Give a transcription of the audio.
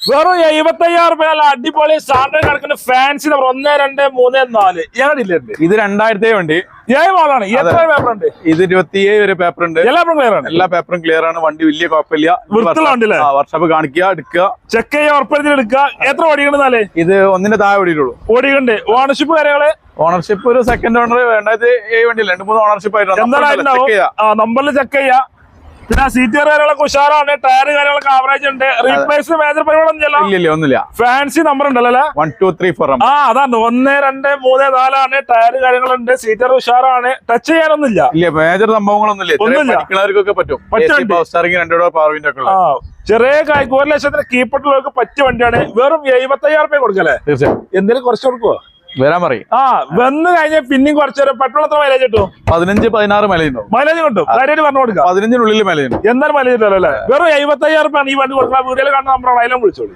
വെറും 75,000 നല്ല അടിപൊളി സ്റ്റാൻഡേർഡ് കിടക്കുന്ന ഫാൻസി നമ്പർ 1, 2, 3, 4 ഞങ്ങളില്ലേ ഇത് 2000 വണ്ടി. 7 മോഡലാണ്. എത്ര പേപ്പർ ഉണ്ട്? ഇത് 27 വരെ പേപ്പർ ഉണ്ട്. എല്ലാ പേപ്പറും ക്ലിയർ ആണ്. എല്ലാ പേപ്പറും ക്ലിയർ ആണ്. വണ്ടി വലിയ കുഴപ്പമില്ല. വർഷപ്പ് കാണിക്കുക, എടുക്കുക, ചെക്ക് ചെയ്യുക, ഉറപ്പെടുത്തി എടുക്കുക. എത്ര ഓടിക്കണ്ടെന്നാലേ? ഇത് 1 താഴെ ഓടിയിട്ടുള്ളൂ. ഓടിക്കണ്ട്. ഓണർഷിപ്പ് കാര്യങ്ങള് ഓണർഷിപ്പ് ഒരു സെക്കൻഡ് ഓണർ 2007 വണ്ടിയില്ല, 2-3 ഓണർഷിപ്പ് ആയിരുന്നു. നമ്പറിൽ ചെക്ക് ചെയ്യാം. പിന്നെ സീറ്റ് കാര്യങ്ങളൊക്കെ ഉഷാറാണ്. ടയർ കാര്യങ്ങളൊക്കെ ആവറേജ് ഉണ്ട്. റീപ്ലേസ് മേജർ പരിപാടി ഒന്നുമില്ല. ഫാൻസി നമ്പർ ഉണ്ടല്ലോ 1, 2, 3, 4. അതാണ് 1, 2, 3, 4 ആണ്. ടയർ കാര്യങ്ങളുണ്ട്. സീറ്റർ ഉഷാറാണ്. ടച്ച് ചെയ്യാനൊന്നുമില്ല. ഇല്ല, മേജർ സംഭവങ്ങളൊന്നുമില്ല. പഠിക്കുന്നവർക്കൊക്കെ പറ്റും. ചെറിയ 1,00,000 കീപ്പട്ടുള്ളവർക്ക് പറ്റിയ വണ്ടിയാണ്. വെറും 75,000 കൊടുക്കല്ലേ? തീർച്ചയായും. എന്തെങ്കിലും കുറച്ച് കൊടുക്കുവോ? വരാൻ പറയും. വന്ന് കഴിഞ്ഞാൽ പിന്നെയും കുറച്ച് പെട്രോൾ എത്ര മൈലേജ് കിട്ടും? 15-16 മൈലേജ് മൈലേജ് കിട്ടും. കാര്യമായിട്ട് പറഞ്ഞു കൊടുക്കാം. 15-നുള്ളിൽ മൈലേജ്. എന്തായാലും മൈലേജ് കിട്ടുമല്ലോ അല്ലേ? വെറും 75,000 ഈ വണ്ടി കൊടുക്കാം. വീഡിയോയിൽ കാണുന്ന നമ്പറാണ്. അതിലും വിളിച്ചോളൂ.